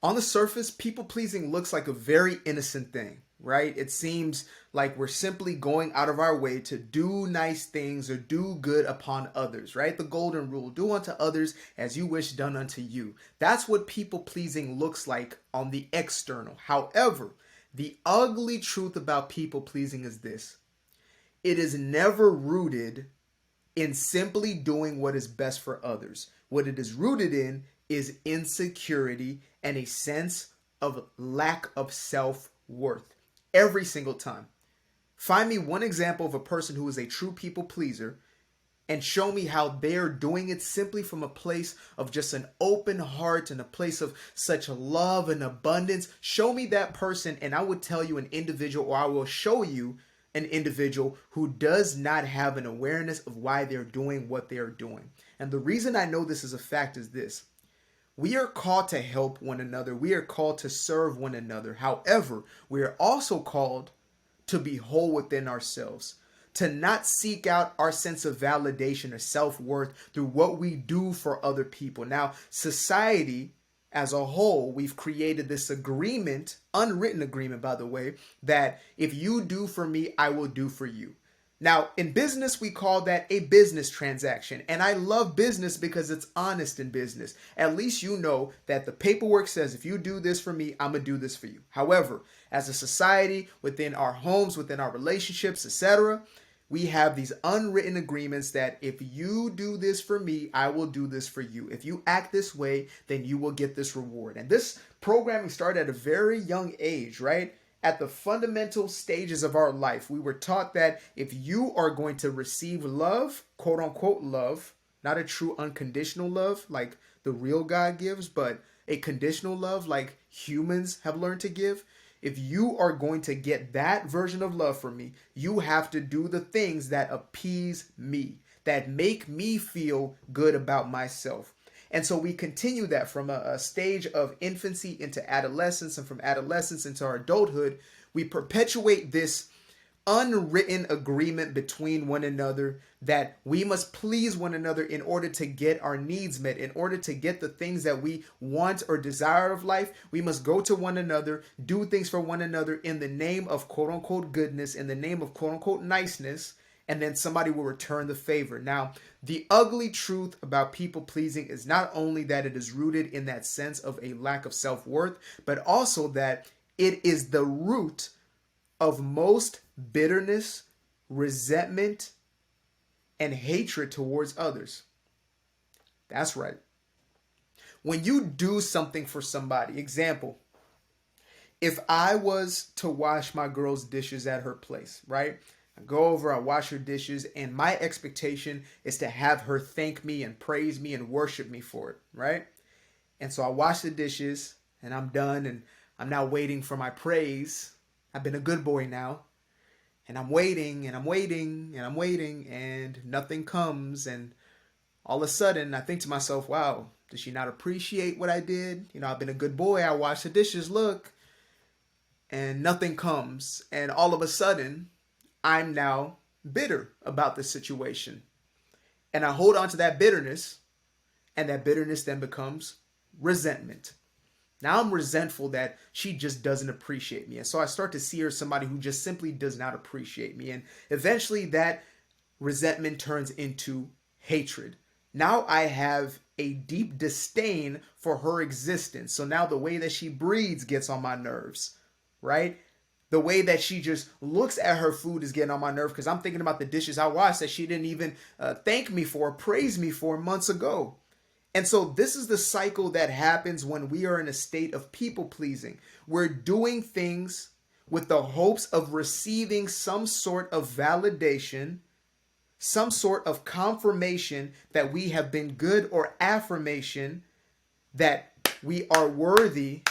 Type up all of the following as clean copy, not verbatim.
On the surface, people pleasing looks like a very innocent thing, right? It seems like we're simply going out of our way to do nice things or do good upon others, right? The golden rule, do unto others as you wish done unto you. That's what people pleasing looks like on the external. However, the ugly truth about people pleasing is this: it is never rooted in simply doing what is best for others. What it is rooted in is insecurity and a sense of lack of self-worth. Every single time. Find me one example of a person who is a true people pleaser and show me how they're doing it simply from a place of just an open heart and a place of such love and abundance. Show me that person and I would tell you an individual, or I will show you an individual who does not have an awareness of why they're doing what they're doing. And the reason I know this is a fact is this: we are called to help one another. We are called to serve one another. However, we are also called to be whole within ourselves, to not seek out our sense of validation or self-worth through what we do for other people. Now, society as a whole, we've created this agreement, unwritten agreement, by the way, that if you do for me, I will do for you. Now, in business, we call that a business transaction. And I love business because it's honest in business. At least you know that the paperwork says, if you do this for me, I'm going to do this for you. However, as a society, within our homes, within our relationships, etc., we have these unwritten agreements that if you do this for me, I will do this for you. If you act this way, then you will get this reward. And this programming started at a very young age, right? At the fundamental stages of our life, we were taught that if you are going to receive love, quote unquote love, not a true unconditional love like the real God gives, but a conditional love like humans have learned to give. If you are going to get that version of love from me, you have to do the things that appease me, that make me feel good about myself. And so we continue that from a stage of infancy into adolescence, and from adolescence into our adulthood. We perpetuate this unwritten agreement between one another that we must please one another in order to get our needs met, in order to get the things that we want or desire of life. We must go to one another, do things for one another in the name of quote unquote goodness, in the name of quote unquote niceness, and then somebody will return the favor. Now, the ugly truth about people pleasing is not only that it is rooted in that sense of a lack of self-worth, but also that it is the root of most bitterness, resentment, and hatred towards others. That's right. When you do something for somebody, example, if I was to wash my girl's dishes at her place, right? I go over, I wash her dishes, and my expectation is to have her thank me and praise me and worship me for it, right? And so I wash the dishes and I'm done, and I'm now waiting for my praise. I've been a good boy now. And I'm waiting and I'm waiting and I'm waiting and nothing comes. And all of a sudden I think to myself, wow, does she not appreciate what I did? You know, I've been a good boy. I washed the dishes, look. And nothing comes. And all of a sudden I'm now bitter about the situation. And I hold on to that bitterness. And that bitterness then becomes resentment. Now I'm resentful that she just doesn't appreciate me. And so I start to see her as somebody who just simply does not appreciate me. And eventually that resentment turns into hatred. Now I have a deep disdain for her existence. So now the way that she breathes gets on my nerves, right? The way that she just looks at her food is getting on my nerve because I'm thinking about the dishes I washed that she didn't even thank me for, praise me for months ago. And so this is the cycle that happens when we are in a state of people pleasing. We're doing things with the hopes of receiving some sort of validation, some sort of confirmation that we have been good, or affirmation that we are worthy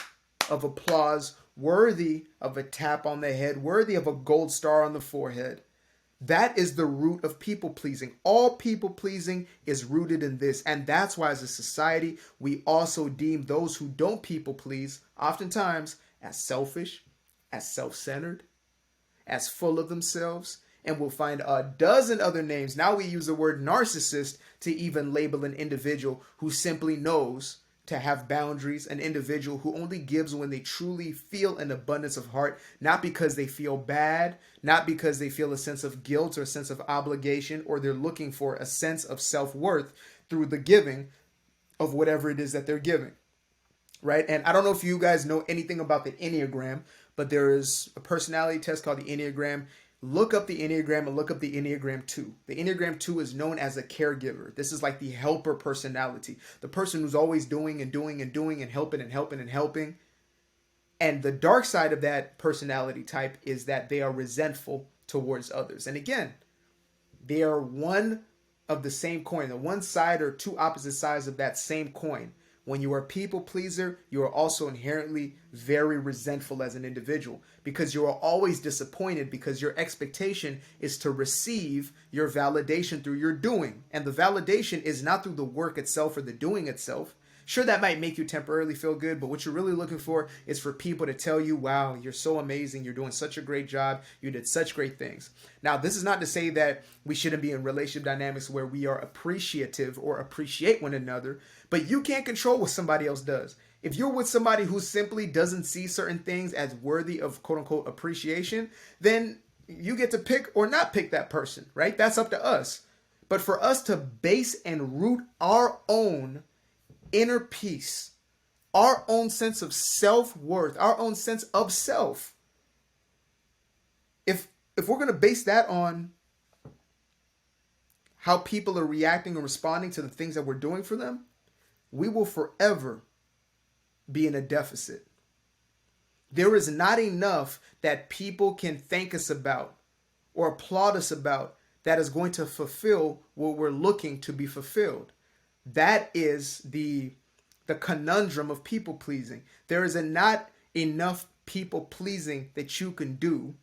of applause, worthy of a tap on the head, worthy of a gold star on the forehead. That is the root of people pleasing. All people pleasing is rooted in this. And that's why as a society, we also deem those who don't people please oftentimes as selfish, as self-centered, as full of themselves. And we'll find a dozen other names. Now we use the word narcissist to even label an individual who simply knows to have boundaries, an individual who only gives when they truly feel an abundance of heart, not because they feel bad, not because they feel a sense of guilt or a sense of obligation, or they're looking for a sense of self-worth through the giving of whatever it is that they're giving, right? And I don't know if you guys know anything about the Enneagram, but there is a personality test called the Enneagram. Look up the Enneagram and look up the Enneagram 2. The Enneagram 2 is known as a caregiver. This is like the helper personality. The person who's always doing and doing and doing and helping and helping and helping. And the dark side of that personality type is that they are resentful towards others. And again, they are one of the same coin. The one side or two opposite sides of that same coin. When you are a people pleaser, you are also inherently very resentful as an individual because you are always disappointed because your expectation is to receive your validation through your doing. And the validation is not through the work itself or the doing itself. Sure, that might make you temporarily feel good, but what you're really looking for is for people to tell you, wow, you're so amazing. You're doing such a great job. You did such great things. Now, this is not to say that we shouldn't be in relationship dynamics where we are appreciative or appreciate one another, but you can't control what somebody else does. If you're with somebody who simply doesn't see certain things as worthy of quote unquote appreciation, then you get to pick or not pick that person, right? That's up to us. But for us to base and root our own inner peace, our own sense of self-worth, our own sense of self. If we're going to base that on how people are reacting and responding to the things that we're doing for them, we will forever be in a deficit. There is not enough that people can thank us about or applaud us about that is going to fulfill what we're looking to be fulfilled. That is the conundrum of people pleasing. There is not enough people pleasing that you can do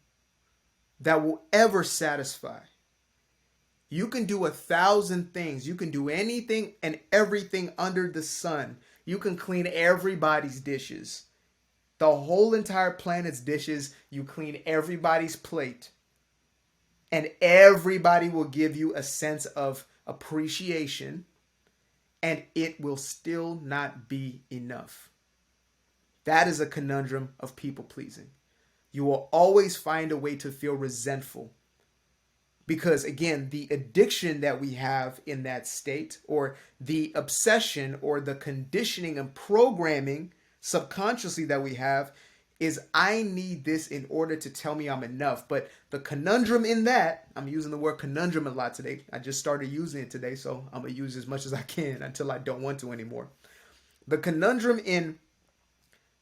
that will ever satisfy. You can do 1,000 things. You can do anything and everything under the sun. You can clean everybody's dishes. The whole entire planet's dishes. You clean everybody's plate. And everybody will give you a sense of appreciation. And it will still not be enough. That is a conundrum of people pleasing. You will always find a way to feel resentful. Because again, the addiction that we have in that state, or the obsession or the conditioning and programming subconsciously that we have, is I need this in order to tell me I'm enough. But the conundrum in that, I'm using the word conundrum a lot today. I just started using it today, so I'm going to use as much as I can until I don't want to anymore. The conundrum in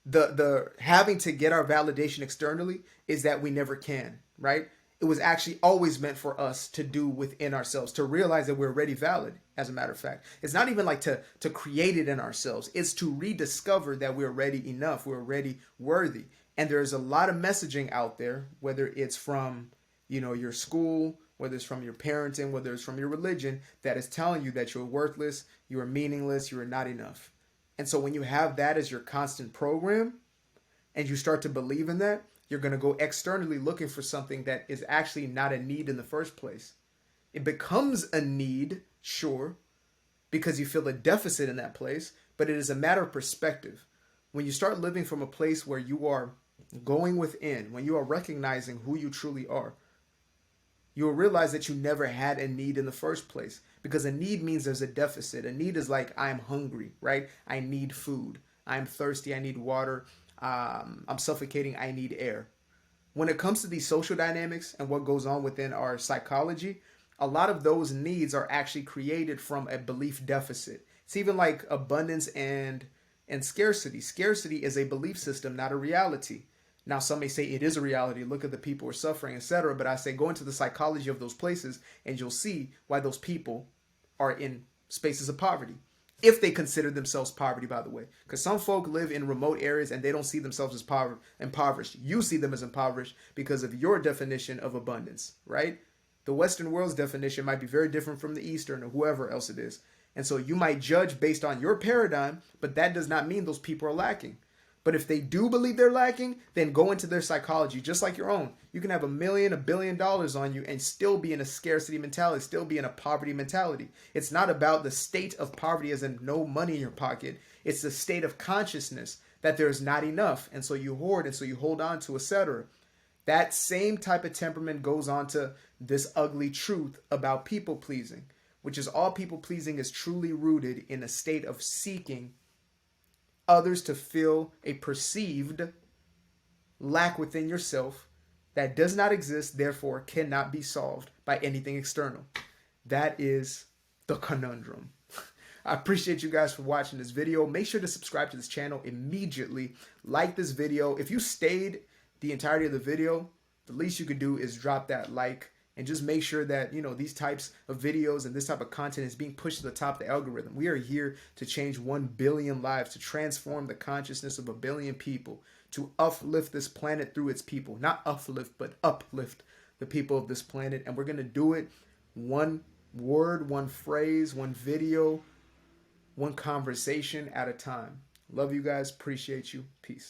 the having to get our validation externally is that we never can, right? It was actually always meant for us to do within ourselves, to realize that we're already valid, as a matter of fact. It's not even like to create it in ourselves. It's to rediscover that we're already enough, we're already worthy. And there's a lot of messaging out there, whether it's from, your school, whether it's from your parenting, whether it's from your religion, that is telling you that you're worthless, you are meaningless, you are not enough. And so when you have that as your constant program, and you start to believe in that, you're going to go externally looking for something that is actually not a need in the first place. It becomes a need, sure, because you feel a deficit in that place, but it is a matter of perspective. When you start living from a place where you are going within, when you are recognizing who you truly are, you will realize that you never had a need in the first place, because a need means there's a deficit. A need is like, I'm hungry, right? I need food. I'm thirsty. I need water. I'm suffocating. I need air. When it comes to these social dynamics and what goes on within our psychology, a lot of those needs are actually created from a belief deficit. It's even like abundance and scarcity. Scarcity is a belief system, not a reality. Now, some may say it is a reality. Look at the people who are suffering, etc. But I say go into the psychology of those places and you'll see why those people are in spaces of poverty. If they consider themselves poverty, by the way. Because some folk live in remote areas and they don't see themselves as impoverished. You see them as impoverished because of your definition of abundance, right? The Western world's definition might be very different from the Eastern or whoever else it is. And so you might judge based on your paradigm, but that does not mean those people are lacking. But if they do believe they're lacking, then go into their psychology, just like your own. You can have $1 million, $1 billion on you and still be in a scarcity mentality, still be in a poverty mentality. It's not about the state of poverty as in no money in your pocket. It's a state of consciousness that there's not enough, and so you hoard, and so you hold on to, etc. That same type of temperament goes on to this ugly truth about people pleasing, which is all people pleasing is truly rooted in a state of seeking others to fill a perceived lack within yourself that does not exist, therefore cannot be solved by anything external. That is the conundrum. I appreciate you guys for watching this video. Make sure to subscribe to this channel immediately. Like this video. If you stayed the entirety of the video, the least you could do is drop that like and just make sure that, you know, these types of videos and this type of content is being pushed to the top of the algorithm. We are here to change 1 billion lives, to transform the consciousness of 1 billion people, to uplift this planet through its people. Not uplift, but uplift the people of this planet. And we're going to do it one word, one phrase, one video, one conversation at a time. Love you guys. Appreciate you. Peace.